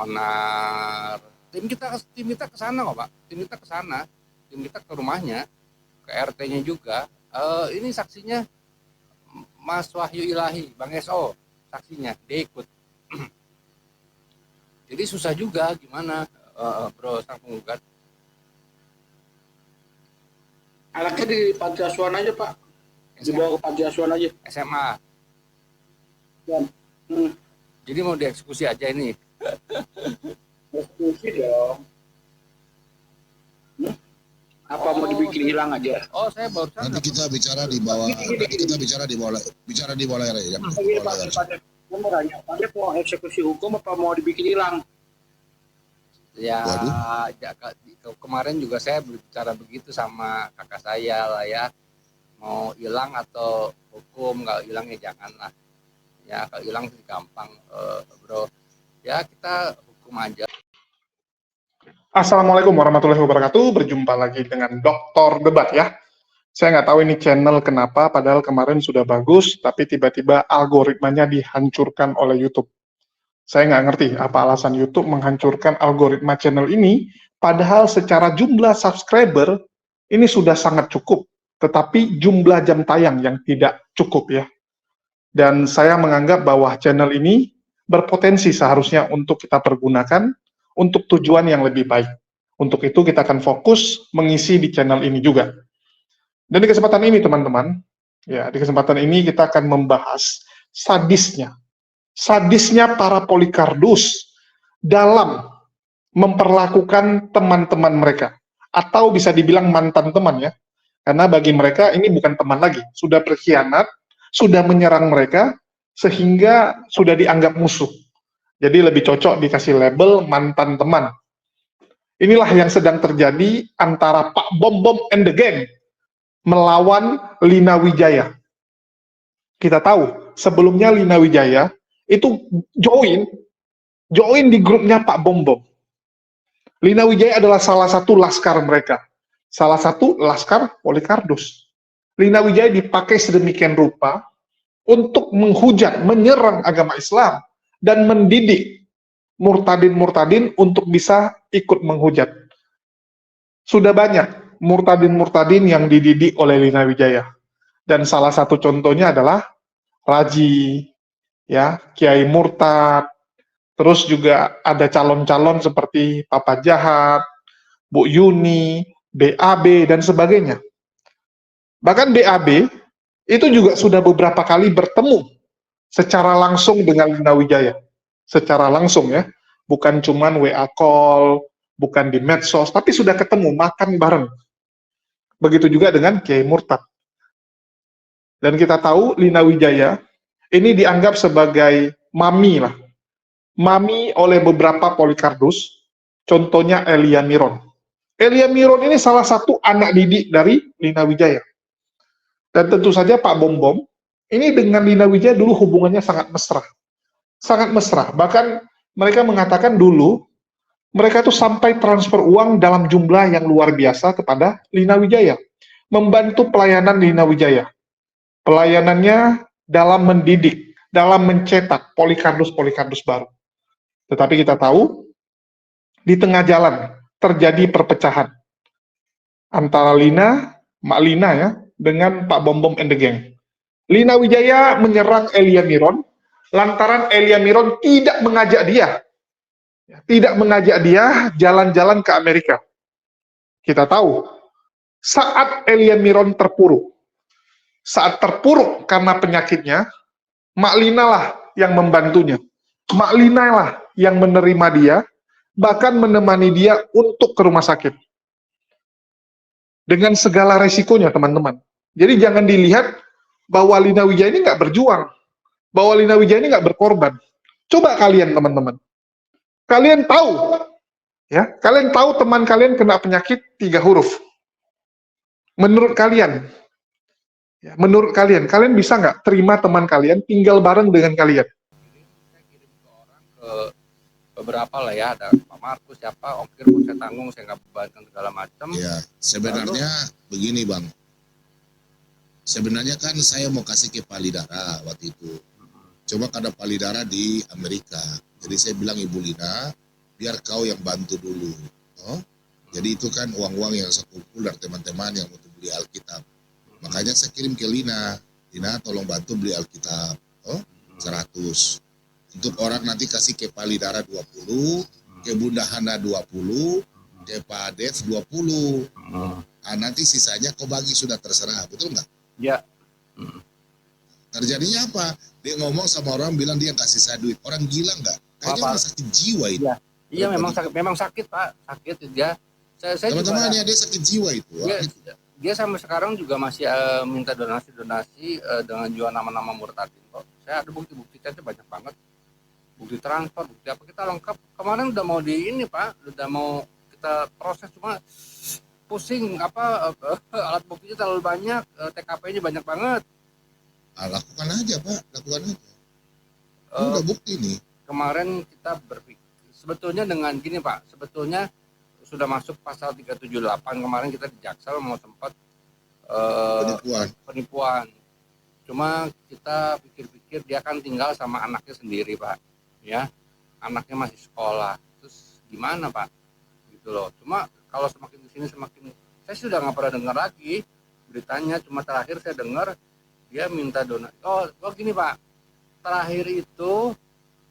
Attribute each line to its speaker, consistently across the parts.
Speaker 1: onar. Tim kita ke sana kok, Pak. Tim kita ke rumahnya, ke RT-nya juga. Ini saksinya Mas Wahyu Ilahi, Bang SO, saksinya dia ikut. Jadi susah juga gimana, Bro sang penggugat.
Speaker 2: Anaknya di panti asuhan aja, Pak. Dibawa ke panti asuhan aja.
Speaker 1: SMA.
Speaker 2: Dan,
Speaker 1: Jadi mau dieksekusi aja ini.
Speaker 2: eksekusi dong. Apa mau dibikin hilang aja?
Speaker 1: Oh, saya barusan.
Speaker 3: Nanti kita bicara di bawah. Layar ya.
Speaker 2: Saya mau tanya, Pak mau eksekusi hukum apa mau dibikin hilang?
Speaker 1: Ya, kemarin juga saya berbicara begitu sama kakak saya lah ya. Mau hilang atau hukum, nggak hilang ya janganlah. Ya, kalau hilang sih gampang, Bro. Ya, kita hukum aja.
Speaker 4: Assalamualaikum warahmatullahi wabarakatuh. Berjumpa lagi dengan Dokter Debat ya. Saya nggak tahu ini channel kenapa, padahal kemarin sudah bagus, tapi tiba-tiba algoritmanya dihancurkan oleh YouTube. Saya nggak ngerti apa alasan YouTube menghancurkan algoritma channel ini, padahal secara jumlah subscriber ini sudah sangat cukup, tetapi jumlah jam tayang yang tidak cukup ya. Dan saya menganggap bahwa channel ini berpotensi seharusnya untuk kita pergunakan untuk tujuan yang lebih baik. Untuk itu kita akan fokus mengisi di channel ini juga. Dan di kesempatan ini teman-teman, ya di kesempatan ini kita akan membahas sadisnya para Polikardus dalam memperlakukan teman-teman mereka, atau bisa dibilang mantan teman ya, karena bagi mereka ini bukan teman lagi, sudah berkhianat, sudah menyerang mereka, sehingga sudah dianggap musuh. Jadi lebih cocok dikasih label mantan teman. Inilah yang sedang terjadi antara Pak Bom Bom and the Gang melawan Lina Wijaya. Kita tahu, sebelumnya Lina Wijaya itu join di grupnya Pak Bom Bom. Lina Wijaya adalah salah satu laskar mereka. Salah satu laskar Polikardus. Lina Wijaya dipakai sedemikian rupa untuk menghujat, menyerang agama Islam, dan mendidik murtadin-murtadin untuk bisa ikut menghujat. Sudah banyak murtadin-murtadin yang dididik oleh Lina Wijaya. Dan salah satu contohnya adalah Raji, ya, Kiai Murtad, terus juga ada calon-calon seperti Papa Jahat, Bu Yuni, BAB, dan sebagainya. Bahkan BAB itu juga sudah beberapa kali bertemu secara langsung dengan Lina Wijaya. Secara langsung ya, bukan cuman WA call, bukan di medsos, tapi sudah ketemu, makan bareng. Begitu juga dengan Kiai Murtad. Dan kita tahu Lina Wijaya ini dianggap sebagai mami lah. Mami oleh beberapa Polikardus, contohnya Elia Miron. Elia Miron ini salah satu anak didik dari Lina Wijaya. Dan tentu saja Pak Bom Bom ini dengan Lina Wijaya dulu hubungannya sangat mesra. Sangat mesra. Bahkan mereka mengatakan dulu mereka tuh sampai transfer uang dalam jumlah yang luar biasa kepada Lina Wijaya. Membantu pelayanan Lina Wijaya. Pelayanannya dalam mendidik, dalam mencetak Polikardus-Polikardus baru. Tetapi kita tahu, di tengah jalan terjadi perpecahan antara Lina, Mak Lina ya, dengan Pak Bom Bom and the Gang. Lina Wijaya menyerang Elia Miron, lantaran Elia Miron tidak mengajak dia jalan-jalan ke Amerika. Kita tahu, saat Elia Miron terpuruk karena penyakitnya, Mak Lina lah yang membantunya. Mak Lina lah yang menerima dia, bahkan menemani dia untuk ke rumah sakit. Dengan segala resikonya, teman-teman. Jadi jangan dilihat bahwa Lina Wijaya ini nggak berjuang, bahwa Lina Wijaya ini nggak berkorban. Coba kalian, teman-teman. Kalian tahu teman kalian kena penyakit 3 huruf. Menurut kalian, kalian bisa nggak terima teman kalian tinggal bareng dengan kalian?
Speaker 1: Saya kirim ke orang, ke beberapa lah ya, ada Pak Markus, siapa, ongkir pun saya tanggung, saya nggak bebankan segala macam.
Speaker 3: Ya, sebenarnya begini Bang. Sebenarnya kan saya mau kasih ke Palidara waktu itu. Coba ada Palidara di Amerika. Jadi saya bilang Ibu Lina, biar kau yang bantu dulu. Oh? Jadi itu kan uang-uang yang saya kumpul dari teman-teman yang untuk beli Alkitab. Makanya saya kirim ke Lina. Lina tolong bantu beli Alkitab. Oh, 100. Untuk orang nanti kasih ke Palidara 20, ke Bunda Hana 20, ke Pak Dev 20. Nanti sisanya kau bagi, sudah terserah, betul nggak?
Speaker 1: Ya.
Speaker 3: Terjadinya apa? Dia ngomong sama orang bilang dia kasih saya duit. Orang gila nggak? Kayaknya orang sakit jiwa itu.
Speaker 1: Iya memang sakit Pak, sakit dia. Saya
Speaker 3: Teman-teman ya, dia sakit jiwa itu.
Speaker 1: Dia sampai sekarang juga masih minta donasi dengan jual nama-nama murtadin kok. Saya ada bukti-bukti itu banyak banget. Bukti transfer, bukti apa kita lengkap. Kemarin udah mau di ini Pak, udah mau kita proses cuma pusing alat buktinya terlalu banyak, TKP-nya banyak banget.
Speaker 3: Lakukan aja Pak, lakukan aja. Udah bukti nih.
Speaker 1: Kemarin kita berpikir sebetulnya dengan gini Pak, sebetulnya sudah masuk pasal 378 kemarin kita di Jaksel mau sempat penipuan. Cuma kita pikir-pikir dia kan tinggal sama anaknya sendiri Pak, ya anaknya masih sekolah, terus gimana Pak, gitu loh. Cuma kalau semakin kesini semakin saya sudah nggak pernah dengar lagi beritanya. Cuma terakhir saya dengar dia minta donasi. Oh gini Pak, terakhir itu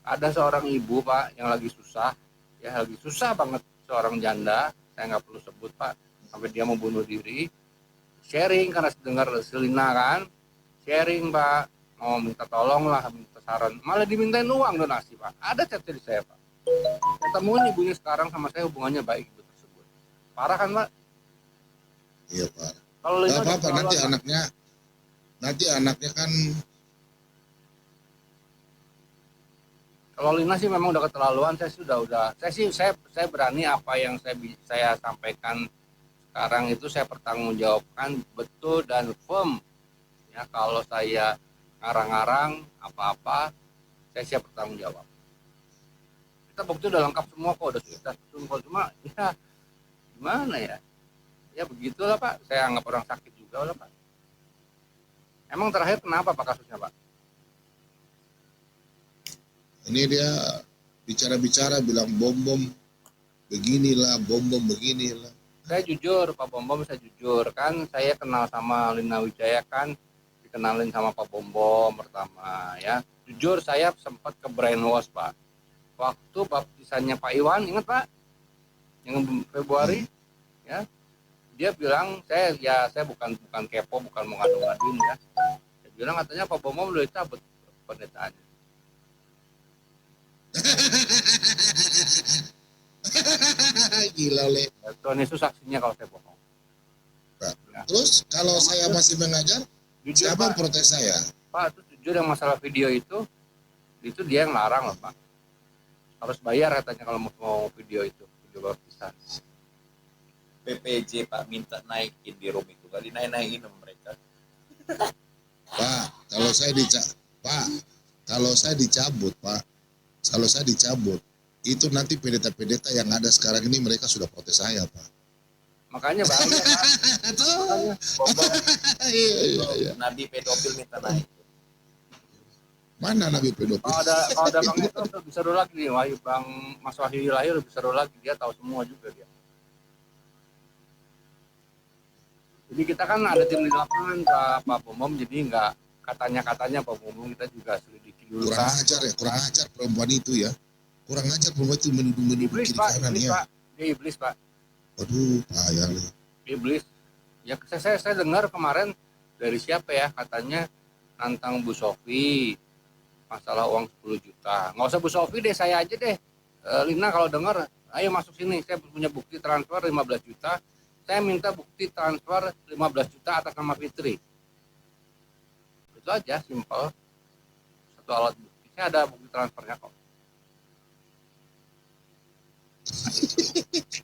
Speaker 1: ada seorang ibu Pak yang lagi susah banget, seorang janda, saya nggak perlu sebut Pak, sampai dia mau bunuh diri, sharing karena dengar Selina kan, sharing Pak, mau minta tolong lah, minta saran, malah dimintain uang donasi Pak. Ada chat dari saya Pak, saya temuin ibunya sekarang sama saya hubungannya baik ibu tersebut. Parah kan Pak?
Speaker 3: Iya Pak.
Speaker 1: Kalau
Speaker 3: nggak apa-apa, nanti anaknya kan.
Speaker 1: Kalau Lina sih memang udah keterlaluan. Saya berani apa yang saya sampaikan sekarang itu saya pertanggungjawabkan betul dan firm. Ya kalau saya ngarang-ngarang apa-apa, saya siap bertanggung jawab. Kita bukti udah lengkap semua kok, udah kita susun. Cuma ya gimana ya? Ya begitulah Pak. Saya anggap orang sakit juga lah Pak. Emang terakhir kenapa Pak kasusnya Pak?
Speaker 3: Ini dia bicara-bicara bilang bom beginilah, bom beginilah.
Speaker 1: Saya jujur Pak Bom, saya jujur kan, saya kenal sama Lina Wijaya kan, dikenalin sama Pak Bom pertama ya. Jujur saya sempat ke brainwash Pak. Waktu baptisannya Pak Iwan, ingat Pak? Yang Februari ya. Dia bilang saya bukan kepo, bukan mau ngadu-ngaduin ya. Dia bilang katanya Pak Bom udah cabut pendetaannya.
Speaker 3: Gila Le.
Speaker 1: Tuhan Yesus saksinya kalau saya bohong.
Speaker 3: Nah, ya. Terus kalau saya masih mengajar, jujur, siapa Pak, protes saya?
Speaker 1: Pak, itu jujur yang masalah video itu dia yang larang loh Pak. Harus bayar katanya kalau mau video baptisan.
Speaker 5: PPJ Pak minta naikin di room itu, kali naikin sama mereka.
Speaker 3: Pak, kalau saya dicabut Pak. Kalau saya dicabut, itu nanti pendeta-pendeta yang ada sekarang ini mereka sudah protes saya Pak.
Speaker 1: Makanya bahaya Pak.
Speaker 3: Iya.
Speaker 5: Nabi pedofil minta naik.
Speaker 3: Mana Nabi pedofil?
Speaker 1: Kalau ada Bang itu lebih seru lagi nih, Mas Wahyu lahir lebih seru lagi, dia tahu semua juga dia. Jadi kita kan ada tim di lapangan Pak Bom, jadi nggak katanya Pak Bom kita juga selidiki dulu.
Speaker 3: Kurang ajar perempuan itu ya. Kurang ajar perempuan itu menuduh kiri kanan ya.
Speaker 1: Pak. Dia iblis Pak.
Speaker 3: Waduh, payah Le.
Speaker 1: Iblis. Ya saya dengar kemarin dari siapa ya, katanya nantang Bu Sofi masalah uang 10 juta. Nggak usah Bu Sofi deh, saya aja deh. Lina kalau dengar, ayo masuk sini. Saya punya bukti transfer 15 juta. Saya minta bukti transfer 15 juta atas nama Fitri. Itu aja, simpel. Satu alat bukti. Saya ada bukti transfernya kok.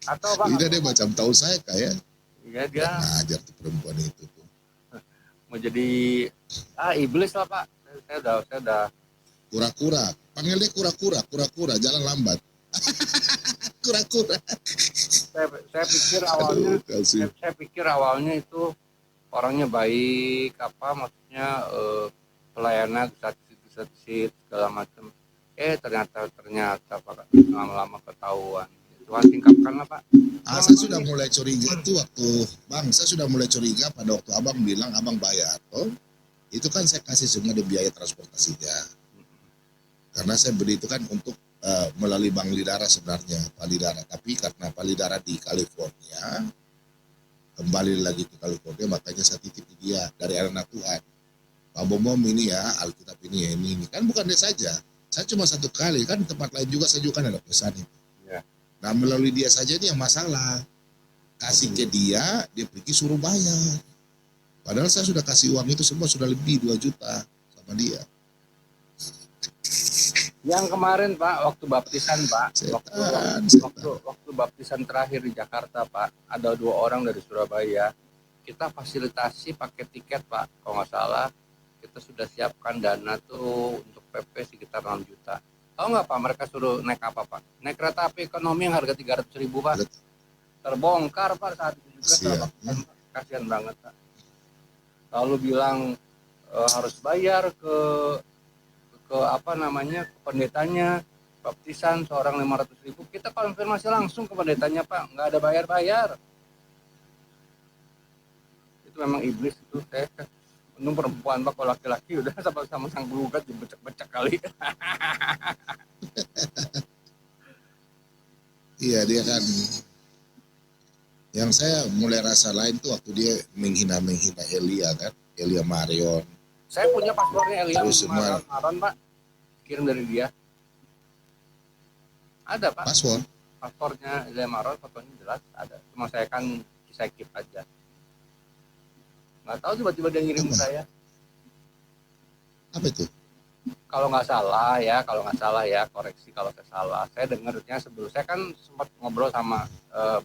Speaker 1: Atau Bang?
Speaker 3: Dia macam tahu saya kayak.
Speaker 1: Iya dia.
Speaker 3: Ngajar tuh perempuan itu tuh.
Speaker 1: Mau jadi iblis lah Pak. Saya udah.
Speaker 3: Kura-kura. Panggil dia kura-kura, jalan lambat. Kura-kura.
Speaker 1: Saya pikir awalnya itu orangnya baik, maksudnya pelayanan gratis segala macam. Ternyata Pak, lama-lama ketahuan. Tuhan tingkatkan lah Pak.
Speaker 3: Saya sudah mulai curiga itu saya sudah mulai curiga pada waktu abang bilang abang bayar. Itu kan saya kasih semua di biaya transportasinya. Karena saya beli itu kan untuk melalui Bank Lidara sebenarnya, Palidara. Tapi karena Palidara di California, kembali lagi ke California, makanya saya titip dia dari anak Tuhan. Pak Bom ini ya, Alkitab ini ya, ini. Kan bukan dia saja. Saya cuma satu kali, kan tempat lain juga saya juga kan ada pesan itu.
Speaker 1: Ya.
Speaker 3: Nah melalui dia saja ini yang masalah. Kasih ke dia pergi suruh bayar. Padahal saya sudah kasih uang itu semua sudah lebih 2 juta sama dia.
Speaker 1: Yang kemarin Pak, waktu baptisan Pak, waktu baptisan terakhir di Jakarta Pak, ada 2 orang dari Surabaya. Kita fasilitasi pakai tiket Pak, kalau nggak salah kita sudah siapkan dana tuh untuk PP sekitar 6 juta. Tahu nggak Pak, mereka suruh naik apa Pak? Naik kereta api ekonomi yang harga 300.000 Pak. Terbongkar Pak saat itu juga. Kasihan banget Pak. Lalu bilang harus bayar ke pendetanya, baptisan seorang 500.000. Kita konfirmasi langsung ke pendetanya Pak, nggak ada bayar-bayar. Itu memang iblis itu. Saya untung perempuan Pak, kalau laki-laki udah sama-sama sang gugat dibecek-becek kali.
Speaker 3: Iya dia kan. Yang saya mulai rasa lain tuh waktu dia menghina Elia kan, Elia Marion.
Speaker 1: Saya punya paspornya Elia
Speaker 3: Maron
Speaker 1: Pak, kirim dari dia. Ada Pak. Paspornya Elia Maron, fotonya jelas ada. Cuma saya kan saya keep aja. Nggak tahu tiba-tiba dia ngirim ke saya.
Speaker 3: Apa itu?
Speaker 1: Kalau nggak salah ya, koreksi kalau saya salah. Saya dengarnya sebelum saya kan sempat ngobrol sama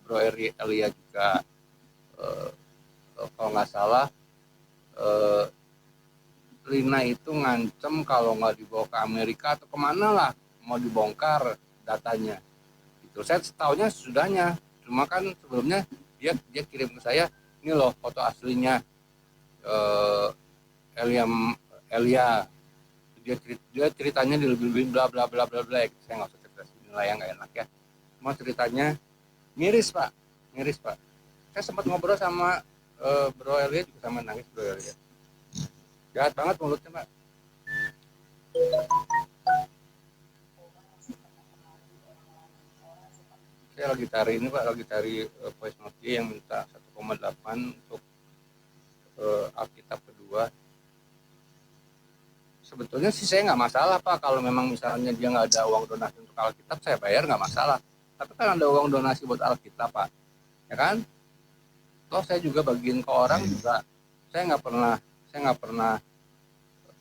Speaker 1: Bro Elia juga. Kalau nggak salah. Lina itu ngancem kalau nggak dibawa ke Amerika atau kemana lah mau dibongkar datanya. Itu saya setahunya sesudahnya. Cuma kan sebelumnya dia kirim ke saya, ini loh foto aslinya Elia. Dia ceritanya dilebih-lebihin bla bla bla bla bla. Saya nggak usah cerita inilah yang nggak enak ya. Cuma ceritanya miris Pak. Saya sempat ngobrol sama Bro Elia juga sama nangis Bro Elia. Jahat banget mulutnya Pak. Saya lagi cari voice note yang minta 1,8 untuk Alkitab kedua. Sebetulnya sih saya nggak masalah Pak, kalau memang misalnya dia nggak ada uang donasi untuk Alkitab, saya bayar nggak masalah. Tapi kan ada uang donasi buat Alkitab Pak, ya kan? Toh saya juga bagiin ke orang juga. Saya nggak pernah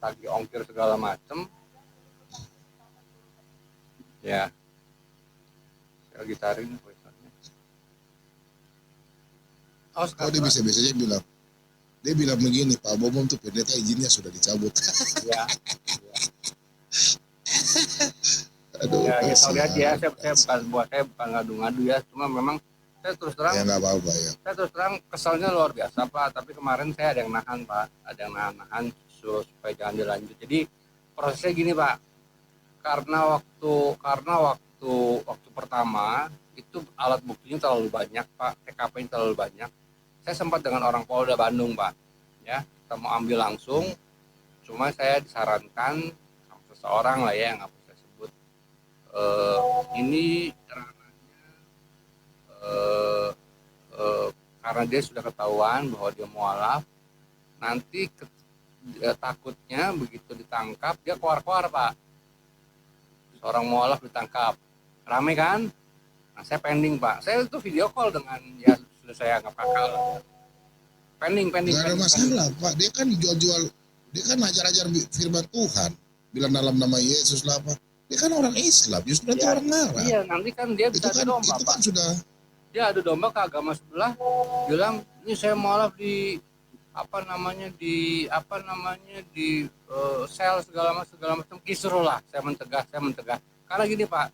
Speaker 1: tagih ongkir segala macem. Ya, saya lagi cari nih voice-nya.
Speaker 3: Dia bilang begini, Pak Bom tuh pendeta izinnya sudah dicabut.
Speaker 1: Ya.
Speaker 3: Aduh,
Speaker 1: ya sorry aja, saya bukan ngadu-ngadu ya, cuma memang saya terus terang.
Speaker 3: Ya nggak apa-apa ya.
Speaker 1: Saya terus terang kesalnya luar biasa Pak, tapi kemarin saya ada yang nahan Pak, nahan supaya jangan dilanjut. Jadi prosesnya gini Pak, karena waktu pertama itu alat buktinya terlalu banyak Pak, TKP-nya terlalu banyak. Saya sempat dengan orang Polda Bandung Pak, ya kita mau ambil langsung, cuma saya disarankan sama seseorang lah ya yang nggak bisa sebut, ini karena dia sudah ketahuan bahwa dia mualaf, nanti takutnya begitu ditangkap dia keluar Pak, seorang mualaf ditangkap, rame kan? Nah saya pending Pak, saya itu video call dengan ya sudah saya anggap kakak lah. Pending.
Speaker 3: Nggak ada masalah Pak, dia kan jual, dia kan ajar-ajar firman Tuhan, bilang dalam nama Yesus lah Pak. Dia kan orang Islam, justru nanti orang marah.
Speaker 1: Iya, nanti kan dia bisa adu domba
Speaker 3: itu
Speaker 1: Pak.
Speaker 3: Kan sudah.
Speaker 1: Dia adu domba ke agama sebelah, bilang ini saya mualaf di sel segala macam, kisruh lah. Saya mencegah. Karena gini Pak,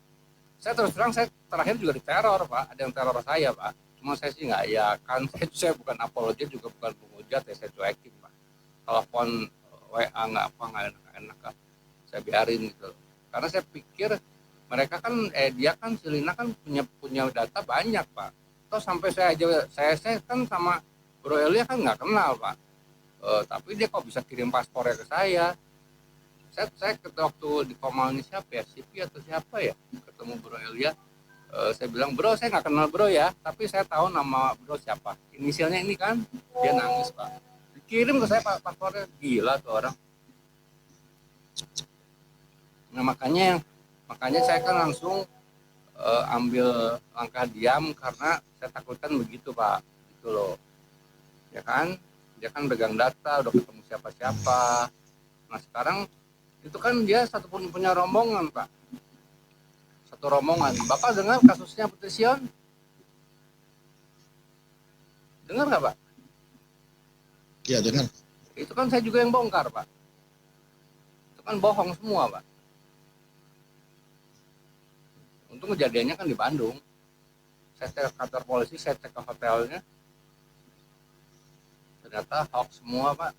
Speaker 1: saya terus terang saya terakhir juga diteror Pak, ada yang teror saya Pak. Cuma saya sih nggak ya kan, saya bukan apologet juga bukan penghujat ya, saya cuekin Pak. Telepon WA nggak enak, saya biarin gitu. karena saya pikir mereka kan dia kan si Lina kan punya data banyak Pak. Toh sampai saya kan sama Bro Elia kan nggak kenal Pak. Tapi dia kok bisa kirim paspornya ke saya. Saya waktu di Komal ini siapa ya, Sipi atau siapa ya, ketemu Bro Elia. Saya bilang, bro saya nggak kenal bro ya, tapi saya tahu nama bro siapa, inisialnya ini kan. Dia nangis Pak, dikirim ke saya paspornya. Gila tuh orang. Nah makanya saya kan langsung ambil langkah diam karena saya takutkan begitu Pak, gitu loh ya kan. Dia kan pegang data, udah ketemu siapa-siapa. Nah sekarang itu kan dia satu punya rombongan Pak, satu rombongan. Bapak dengar kasusnya Putri Sion? Dengar nggak Pak?
Speaker 3: Iya dengar.
Speaker 1: Itu kan saya juga yang bongkar Pak. Itu kan bohong semua Pak. Untung kejadiannya kan di Bandung. Saya cek ke kantor polisi, saya cek ke hotelnya, ternyata hoax semua Pak.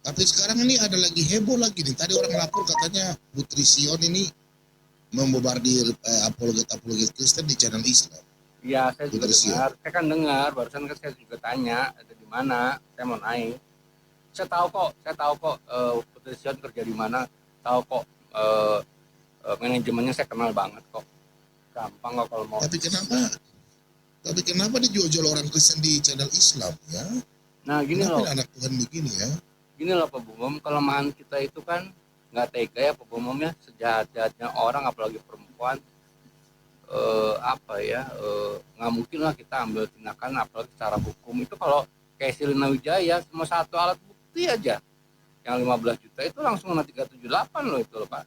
Speaker 3: Tapi sekarang ini ada lagi heboh lagi nih. Tadi orang lapor katanya Putri Sion ini membobardir apologet Kristen di channel Islam.
Speaker 1: Iya, saya juga
Speaker 3: Putri Sion.
Speaker 1: dengar. Saya kan dengar, barusan kan saya juga tanya ada di mana. Saya mau naik. Saya tahu kok Putri Sion kerja di mana. Tahu kok manajemennya saya kenal banget kok. Gampang kok kalau mau.
Speaker 3: Tapi kenapa dijual-jual orang Kristen di channel Islam ya?
Speaker 1: Nah gini
Speaker 3: Kenapa
Speaker 1: loh.
Speaker 3: anak Tuhan begini ya?
Speaker 1: Gini loh Pak Bumom, kelemahan kita itu kan nggak tega ya Pak Bumom ya, sejahat-jahatnya orang apalagi perempuan, nggak mungkin lah kita ambil tindakan apalagi secara hukum. Itu kalau kayak Silina Wijaya cuma satu alat bukti aja yang 15 juta itu langsung kena 378 loh itu loh Pak,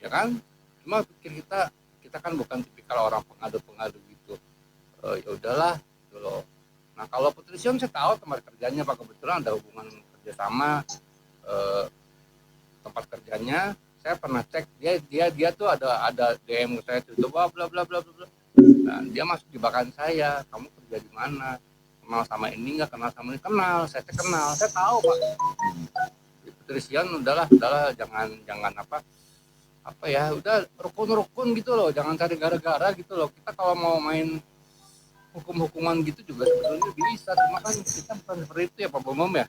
Speaker 1: ya kan. Cuma pikir kita kan bukan tipikal orang pengadu gitu. Ya udahlah gitu loh. Nah kalau Putri Sion saya tahu tempat kerjanya Pak, kebetulan ada hubungan kerjasama tempat kerjanya. Saya pernah cek dia tuh ada DM saya tuh bla bla bla bla bla. Nah, dia masuk jebakan saya, kamu kerja di mana, kenal sama ini nggak, kenal sama ini, kenal. Saya kenal, saya tahu Pak. Putri Sion udahlah jangan apa ya, udah rukun gitu loh, jangan cari gara-gara gitu loh. Kita kalau mau main hukuman gitu juga sebetulnya bisa, cuma kan kita bukan seperti itu ya Pak Bomom ya.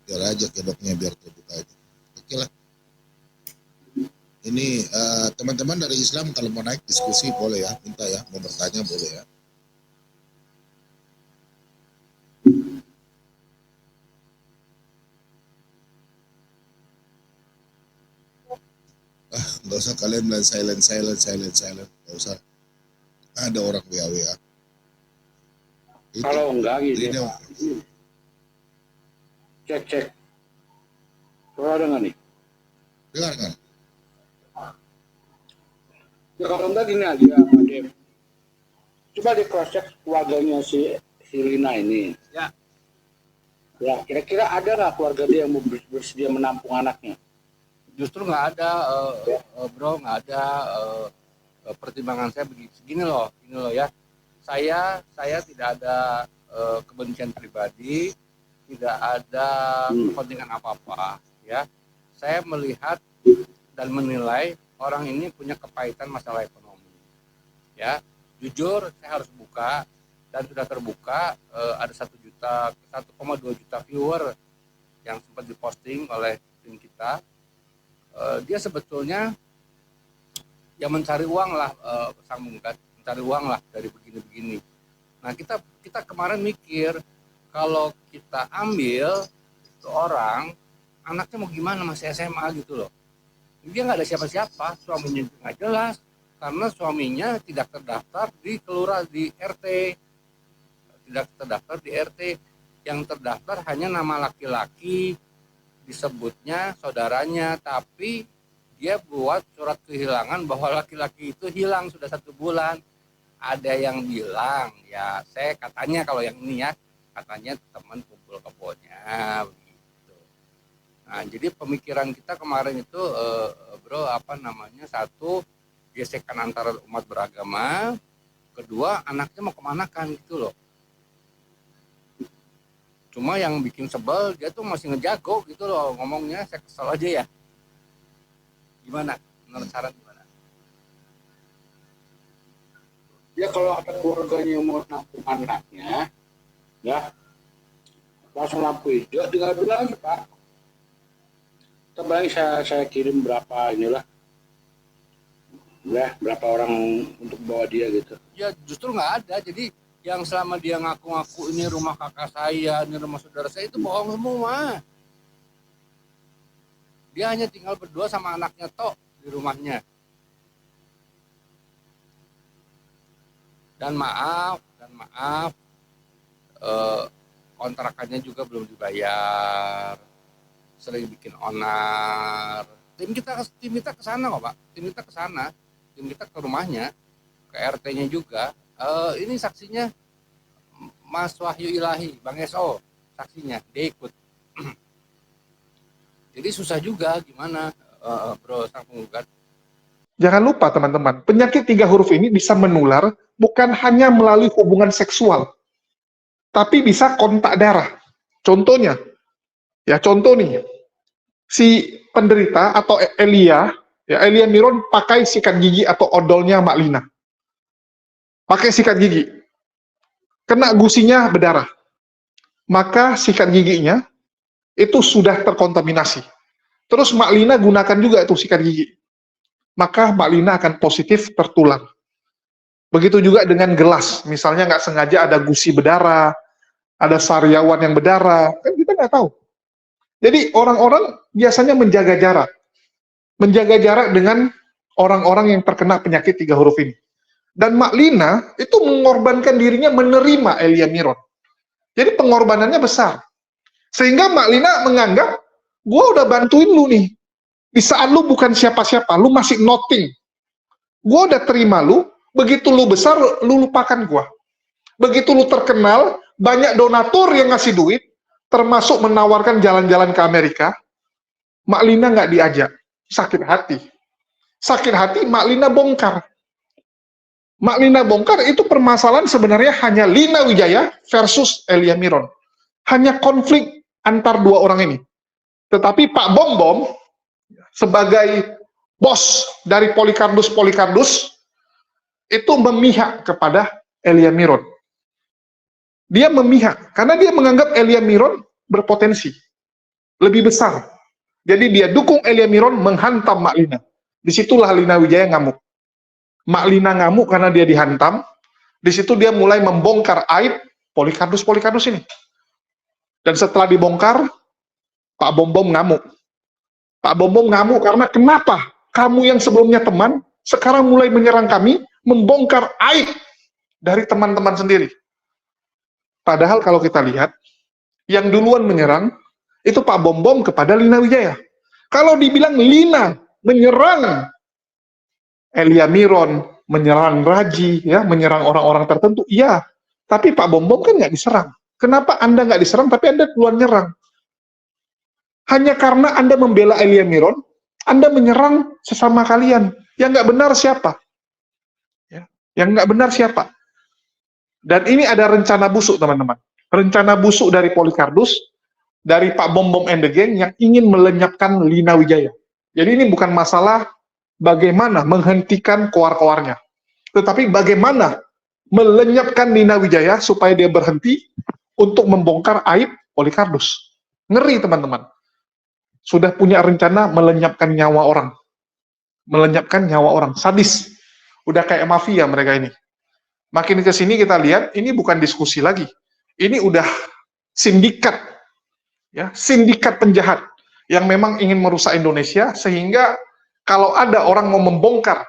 Speaker 3: Biar aja kedoknya biar terbuka aja. Oke lah. Ini teman-teman dari Islam kalau mau naik diskusi boleh ya, minta ya, mau bertanya boleh ya. Nggak usah kalian bilang silent, nggak usah. Ada orang WA.
Speaker 2: Kalau enggak gitu
Speaker 3: ini,
Speaker 2: ya, Pak. Cek. Coba dengar nih.
Speaker 3: dengar kan?
Speaker 2: Ya kalau enggak gini aja Pak Dem. Coba di cross check keluarganya si Lina ini.
Speaker 1: Ya.
Speaker 2: Ya, kira-kira ada nggak keluarga dia yang bersedia menampung anaknya?
Speaker 1: Justru nggak ada bro, nggak ada. Pertimbangan saya begini loh ya. Saya tidak ada kebencian pribadi, tidak ada kepentingan apa-apa ya. Saya melihat dan menilai orang ini punya kepahitan masalah ekonomi ya. Jujur saya harus buka dan sudah terbuka. Ada 1,2 juta viewer yang sempat diposting oleh tim kita. Dia sebetulnya ya mencari uang lah, mencari uang lah dari begini-begini. Nah kita kemarin mikir kalau kita ambil itu orang, anaknya mau gimana, masih SMA gitu loh. Dia nggak ada siapa-siapa, suaminya nggak jelas karena suaminya tidak terdaftar di kelurahan, di RT, tidak terdaftar di RT. Yang terdaftar hanya nama laki-laki, disebutnya saudaranya, tapi dia buat surat kehilangan bahwa laki-laki itu hilang sudah 1 bulan. Ada yang bilang ya, saya katanya kalau yang ini ya, katanya teman kumpul kebunnya begitu. Nah jadi pemikiran kita kemarin itu bro, satu gesekan antara umat beragama, kedua anaknya mau kemana kan gitu loh. Cuma yang bikin sebel dia tuh masih ngejago gitu loh ngomongnya, saya kesel aja ya. Gimana? Menurut saran gimana?
Speaker 2: Ya kalau ada keluarganya yang mau nampung anaknya, ya langsung lampu hijau, tinggal bilang aja Pak. Terbaik saya kirim berapa inilah, ya berapa orang untuk bawa dia gitu.
Speaker 1: Ya justru nggak ada. Jadi yang selama dia ngaku-ngaku ini rumah kakak saya, ini rumah saudara saya, itu bohong semua. Dia hanya tinggal berdua sama anaknya tok di rumahnya. Dan maaf, kontrakannya juga belum dibayar, sering bikin onar. Tim kita ke sana kok Pak, tim kita ke rumahnya, ke RT-nya juga. Ini saksinya Mas Wahyu Ilahi, Bang SO, saksinya, dia ikut. Jadi susah juga gimana, bro, sang penggugat.
Speaker 4: Jangan lupa teman-teman, penyakit 3 huruf ini bisa menular bukan hanya melalui hubungan seksual, tapi bisa kontak darah. Contohnya, contoh nih, si penderita atau Elia Miron pakai sikat gigi atau odolnya Mak Lina. Pakai sikat gigi, kena gusinya berdarah, maka sikat giginya itu sudah terkontaminasi. Terus Mak Lina gunakan juga itu sikat gigi, maka Mak Lina akan positif tertular. Begitu juga dengan gelas, misalnya nggak sengaja ada gusi berdarah, ada sariawan yang berdarah, kan kita nggak tahu. Jadi orang-orang biasanya menjaga jarak dengan orang-orang yang terkena penyakit 3 huruf ini. Dan Mak Lina itu mengorbankan dirinya menerima Elia Miron. Jadi pengorbanannya besar. Sehingga Mak Lina menganggap, gue udah bantuin lu nih. Di saat lu bukan siapa-siapa, lu masih nothing. Gue udah terima lu, begitu lu besar, lu lupakan gue. Begitu lu terkenal, banyak donatur yang ngasih duit, termasuk menawarkan jalan-jalan ke Amerika, Mak Lina nggak diajak. Sakit hati. Sakit hati, Mak Lina bongkar. Mak Lina bongkar itu permasalahan sebenarnya hanya Lina Wijaya versus Elia Miron. Hanya konflik antar 2 orang ini. Tetapi Pak Bom Bom sebagai bos dari Polycardus itu memihak kepada Elia Miron. Dia memihak karena dia menganggap Elia Miron berpotensi lebih besar. Jadi dia dukung Elia Miron menghantam Mak Lina. Disitulah Lina Wijaya ngamuk. Mak Lina ngamuk karena dia dihantam. Di situ dia mulai membongkar aib Polycardus ini. Dan setelah dibongkar, Pak Bom Bom ngamuk. Pak Bom Bom ngamuk karena kenapa kamu yang sebelumnya teman, sekarang mulai menyerang kami, membongkar aib dari teman-teman sendiri. Padahal kalau kita lihat, yang duluan menyerang, itu Pak Bom Bom kepada Lina Wijaya. Kalau dibilang Lina menyerang Elia Miron, menyerang Raji, menyerang orang-orang tertentu, iya. Tapi Pak Bom Bom kan nggak diserang. Kenapa Anda nggak diserang, tapi Anda duluan nyerang? Hanya karena Anda membela Elia Miron, Anda menyerang sesama kalian. Yang nggak benar siapa? Yang nggak benar siapa? Dan ini ada rencana busuk, teman-teman. Rencana busuk dari Polycardus, dari Pak Bom Bom and the Gang yang ingin melenyapkan Lina Wijaya. Jadi ini bukan masalah bagaimana menghentikan koar-koarnya, tetapi bagaimana melenyapkan Lina Wijaya supaya dia berhenti untuk membongkar aib Polycardus. Ngeri, teman-teman. Sudah punya rencana melenyapkan nyawa orang. Melenyapkan nyawa orang. Sadis. Udah kayak mafia mereka ini. Makin ke sini kita lihat, ini bukan diskusi lagi. Ini udah sindikat. Sindikat penjahat yang memang ingin merusak Indonesia, sehingga kalau ada orang mau membongkar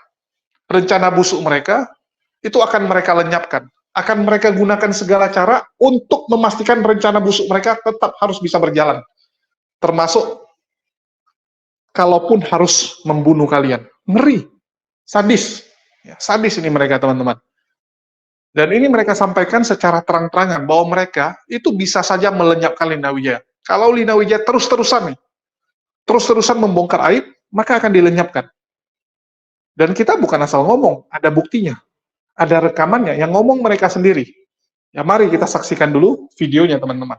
Speaker 4: rencana busuk mereka, itu akan mereka lenyapkan. Akan mereka gunakan segala cara untuk memastikan rencana busuk mereka tetap harus bisa berjalan. Termasuk, kalaupun harus membunuh kalian. Ngeri. Sadis. Sadis ini mereka, teman-teman. Dan ini mereka sampaikan secara terang-terangan, bahwa mereka itu bisa saja melenyapkan Lina Wijaya. Kalau Lina Wijaya terus-terusan membongkar aib, maka akan dilenyapkan. Dan kita bukan asal ngomong, ada buktinya. Ada rekamannya yang ngomong mereka sendiri. Ya, mari kita saksikan dulu videonya, teman-teman.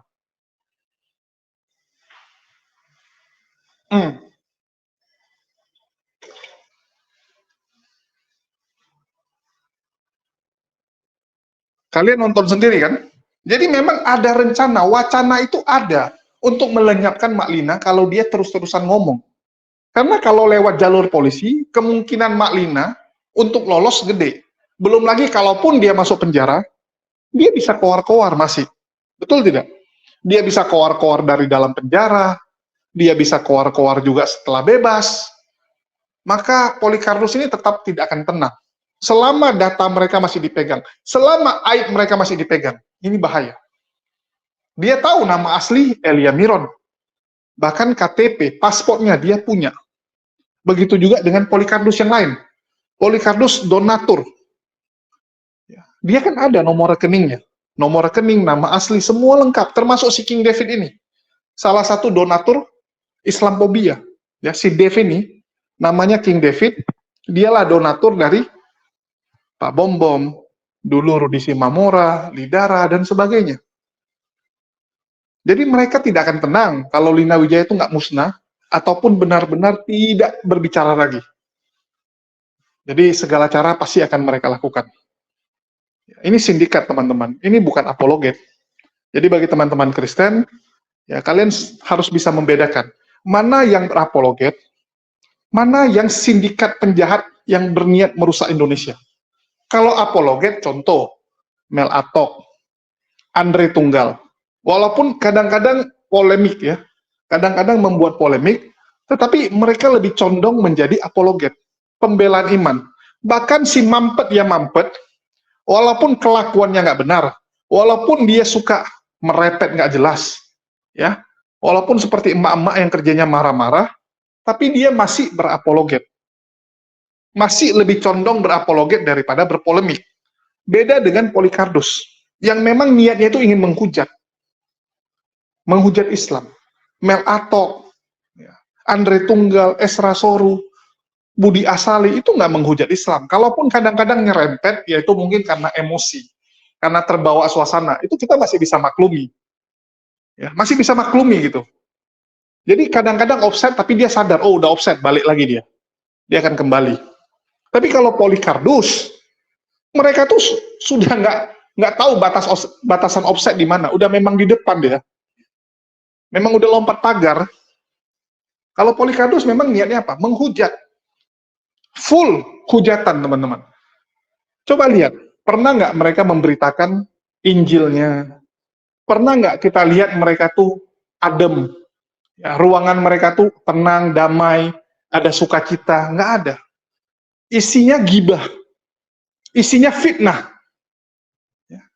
Speaker 4: Kalian nonton sendiri kan? Jadi memang ada rencana, wacana itu ada untuk melenyapkan Mak Lina kalau dia terus-terusan ngomong. Karena kalau lewat jalur polisi, kemungkinan Mak Lina untuk lolos gede. Belum lagi kalaupun dia masuk penjara, dia bisa keluar-keluar masih. Betul tidak? Dia bisa keluar-keluar dari dalam penjara, dia bisa keluar-keluar juga setelah bebas. Maka Polikarpus ini tetap tidak akan tenang. Selama data mereka masih dipegang, selama aib mereka masih dipegang, ini bahaya. Dia tahu nama asli Elia Miron. Bahkan KTP, paspornya dia punya. Begitu juga dengan Polikarpus yang lain. Polikarpus donatur. Dia kan ada nomor rekeningnya. Nomor rekening, nama asli, semua lengkap. Termasuk si King David ini. Salah satu donatur Islamophobia. Ya, si David ini, namanya King David, dialah donatur dari Pak Bom Bom, dulu Rudi Simamora, Lidara, dan sebagainya. Jadi mereka tidak akan tenang kalau Lina Wijaya itu nggak musnah, ataupun benar-benar tidak berbicara lagi. Jadi segala cara pasti akan mereka lakukan. Ini sindikat, teman-teman. Ini bukan apologet. Jadi bagi teman-teman Kristen, ya kalian harus bisa membedakan mana yang berapologet, mana yang sindikat penjahat yang berniat merusak Indonesia. Kalau apologet, contoh, Mel Atok, Andre Tunggal. Walaupun kadang-kadang polemik ya, kadang-kadang membuat polemik, tetapi mereka lebih condong menjadi apologet, pembelaan iman. Bahkan si mampet ya mampet, walaupun kelakuannya nggak benar, walaupun dia suka merepet nggak jelas, ya, walaupun seperti emak-emak yang kerjanya marah-marah, tapi dia masih berapologet. Masih lebih condong berapologet daripada berpolemik. Beda dengan Polikarpus, yang memang niatnya itu ingin menghujat Islam. Mel Atok, Andre Tunggal, Esra Soru, Budi Asali, itu nggak menghujat Islam. Kalaupun kadang-kadang nyerempet, yaitu mungkin karena emosi, karena terbawa suasana, itu kita masih bisa maklumi. Ya, masih bisa maklumi gitu. Jadi kadang-kadang offset, tapi dia sadar, oh udah offset, balik lagi dia. Dia akan kembali. Tapi kalau Polikarpus, mereka tuh sudah nggak tahu batasan offset di mana. Udah memang di depan dia. Memang udah lompat pagar. Kalau Polikarpus memang niatnya apa? Menghujat. Full hujatan, teman-teman. Coba lihat, pernah nggak mereka memberitakan Injilnya? Pernah nggak kita lihat mereka tuh adem? Ya, ruangan mereka tuh tenang, damai, ada sukacita? Nggak ada. Isinya gibah, isinya fitnah.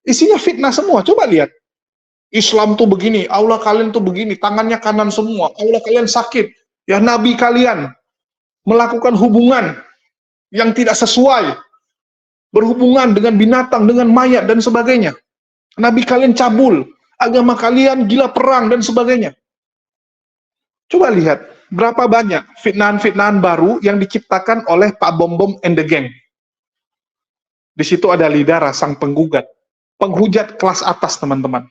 Speaker 4: Isinya fitnah semua. Coba lihat. Islam tuh begini, Allah kalian tuh begini, tangannya kanan semua, Allah kalian sakit. Ya Nabi kalian melakukan hubungan yang tidak sesuai. Berhubungan dengan binatang, dengan mayat, dan sebagainya. Nabi kalian cabul, agama kalian gila perang, dan sebagainya. Coba lihat, berapa banyak fitnahan-fitnahan baru yang diciptakan oleh Pak Bom Bom and the Gang. Di situ ada Lidara, sang penggugat. Penghujat kelas atas, teman-teman.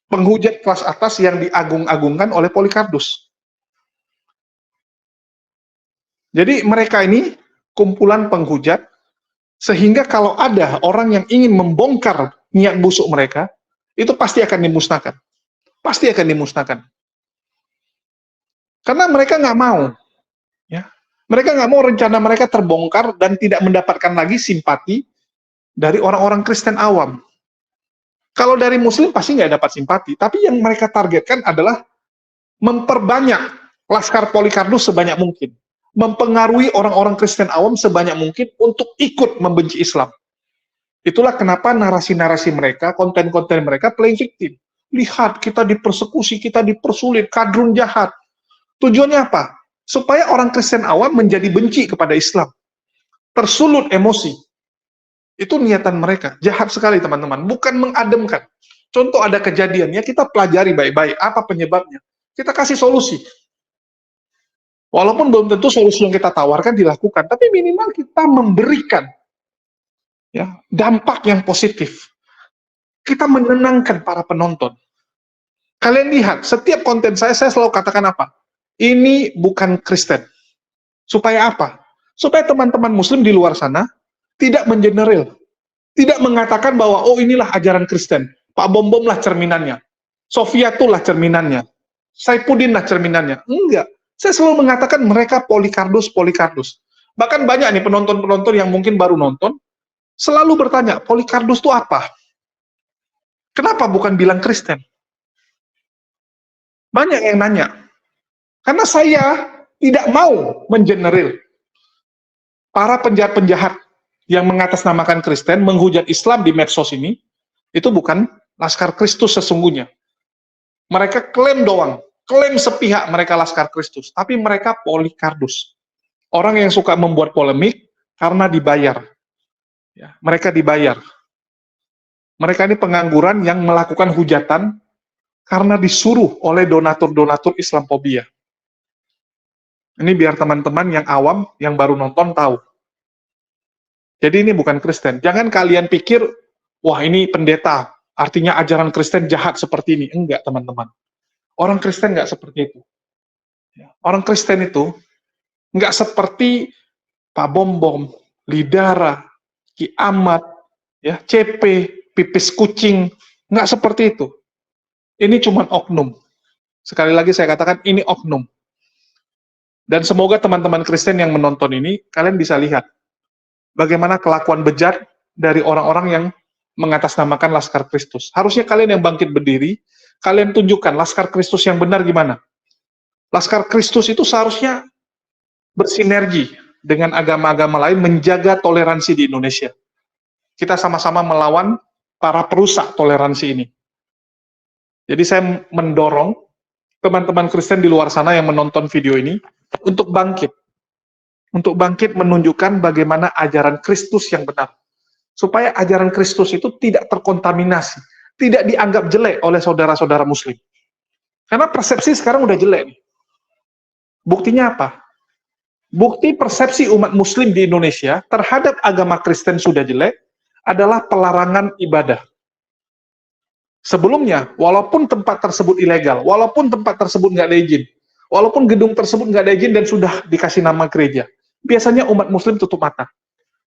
Speaker 4: Penghujat kelas atas yang diagung-agungkan oleh Polikarpus. Jadi mereka ini kumpulan penghujat, sehingga kalau ada orang yang ingin membongkar niat busuk mereka, itu pasti akan dimusnahkan. Pasti akan dimusnahkan. Karena mereka nggak mau. Ya. Mereka nggak mau rencana mereka terbongkar dan tidak mendapatkan lagi simpati dari orang-orang Kristen awam. Kalau dari Muslim pasti nggak dapat simpati, tapi yang mereka targetkan adalah memperbanyak laskar Polikarpus sebanyak mungkin, mempengaruhi orang-orang Kristen awam sebanyak mungkin untuk ikut membenci Islam. Itulah kenapa narasi-narasi mereka, konten-konten mereka playing victim. Lihat, kita dipersekusi, kita dipersulit, kadrun jahat. Tujuannya apa? Supaya orang Kristen awam menjadi benci kepada Islam. Tersulut emosi. Itu niatan mereka. Jahat sekali, teman-teman. Bukan mengademkan. Contoh ada kejadian, ya kita pelajari baik-baik. Apa penyebabnya? Kita kasih solusi. Walaupun belum tentu solusi yang kita tawarkan dilakukan, tapi minimal kita memberikan ya dampak yang positif. Kita menenangkan para penonton. Kalian lihat, setiap konten saya selalu katakan apa? Ini bukan Kristen. Supaya apa? Supaya teman-teman muslim di luar sana tidak mengeneral. Tidak mengatakan bahwa, oh inilah ajaran Kristen. Pak Bom-Bom lah cerminannya. Sofiatul lah cerminannya. Saifuddin lah cerminannya. Enggak. Saya selalu mengatakan mereka Polycardos. Bahkan banyak nih penonton-penonton yang mungkin baru nonton, selalu bertanya, Polycardos itu apa? Kenapa bukan bilang Kristen? Banyak yang nanya. Karena saya tidak mau mengeneral para penjahat-penjahat yang mengatasnamakan Kristen, menghujat Islam di medsos ini, itu bukan Laskar Kristus sesungguhnya. Mereka klaim doang, klaim sepihak mereka Laskar Kristus, tapi mereka Polycardos. Orang yang suka membuat polemik karena dibayar. Ya, mereka dibayar. Mereka ini pengangguran yang melakukan hujatan karena disuruh oleh donatur-donatur Islamophobia. Ini biar teman-teman yang awam, yang baru nonton tahu. Jadi ini bukan Kristen. Jangan kalian pikir, wah ini pendeta, artinya ajaran Kristen jahat seperti ini. Enggak, teman-teman. Orang Kristen enggak seperti itu. Orang Kristen itu enggak seperti Pak Bom-Bom, Lidara, Ki Ahmad, ya, CP, pipis kucing. Enggak seperti itu. Ini cuma oknum. Sekali lagi saya katakan, ini oknum. Dan semoga teman-teman Kristen yang menonton ini, kalian bisa lihat bagaimana kelakuan bejat dari orang-orang yang mengatasnamakan Laskar Kristus. Harusnya kalian yang bangkit berdiri, kalian tunjukkan Laskar Kristus yang benar gimana. Laskar Kristus itu seharusnya bersinergi dengan agama-agama lain menjaga toleransi di Indonesia. Kita sama-sama melawan para perusak toleransi ini. Jadi saya mendorong teman-teman Kristen di luar sana yang menonton video ini untuk bangkit. Untuk bangkit menunjukkan bagaimana ajaran Kristus yang benar. Supaya ajaran Kristus itu tidak terkontaminasi, tidak dianggap jelek oleh saudara-saudara muslim. Karena persepsi sekarang udah jelek nih. Buktinya apa? Bukti persepsi umat muslim di Indonesia terhadap agama Kristen sudah jelek adalah pelarangan ibadah. Sebelumnya, walaupun tempat tersebut ilegal, walaupun tempat tersebut nggak ada izin, walaupun gedung tersebut nggak ada izin dan sudah dikasih nama gereja, biasanya umat muslim tutup mata.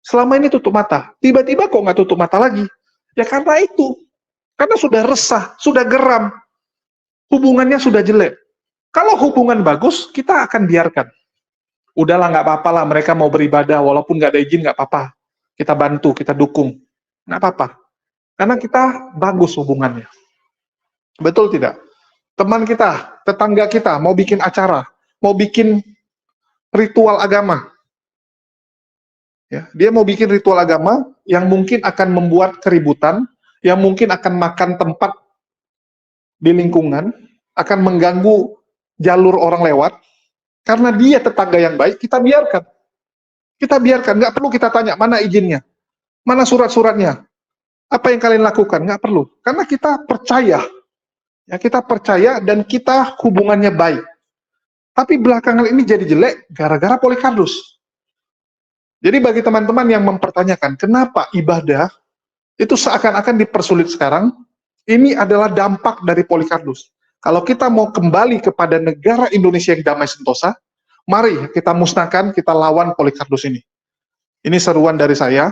Speaker 4: Selama ini tutup mata, tiba-tiba kok nggak tutup mata lagi? Ya karena itu. Karena sudah resah, sudah geram. Hubungannya sudah jelek. Kalau hubungan bagus, kita akan biarkan. Udahlah, nggak apa-apa lah, mereka mau beribadah, walaupun nggak ada izin, nggak apa-apa. Kita bantu, kita dukung. Nggak apa-apa. Karena kita bagus hubungannya. Betul tidak? Teman kita, tetangga kita, mau bikin acara, mau bikin ritual agama. Ya, dia mau bikin ritual agama yang mungkin akan membuat keributan, yang mungkin akan makan tempat di lingkungan, akan mengganggu jalur orang lewat. Karena dia tetangga yang baik, kita biarkan. Kita biarkan, nggak perlu kita tanya, mana izinnya? Mana surat-suratnya? Apa yang kalian lakukan? Nggak perlu. Karena kita percaya. Ya, kita percaya dan kita hubungannya baik. Tapi belakangan ini jadi jelek gara-gara Polycardos. Jadi bagi teman-teman yang mempertanyakan kenapa ibadah itu seakan-akan dipersulit sekarang, ini adalah dampak dari Polycardos. Kalau kita mau kembali kepada negara Indonesia yang damai sentosa, mari kita musnahkan, kita lawan Polycardos ini. Ini seruan dari saya,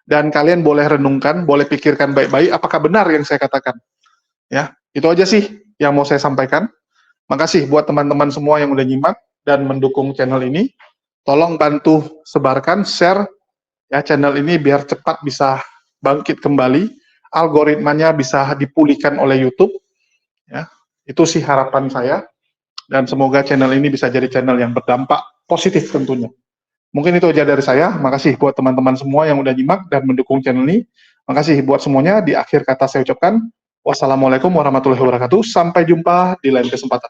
Speaker 4: dan kalian boleh renungkan, boleh pikirkan baik-baik apakah benar yang saya katakan. Ya, itu aja sih yang mau saya sampaikan. Makasih buat teman-teman semua yang udah nyimak dan mendukung channel ini. Tolong bantu sebarkan, share ya channel ini biar cepat bisa bangkit kembali, algoritmanya bisa dipulihkan oleh YouTube. Ya, itu sih harapan saya. Dan semoga channel ini bisa jadi channel yang berdampak positif tentunya. Mungkin itu aja dari saya. Makasih buat teman-teman semua yang udah nyimak dan mendukung channel ini. Makasih buat semuanya. Di akhir kata saya ucapkan wassalamualaikum warahmatullahi wabarakatuh. Sampai jumpa di lain kesempatan.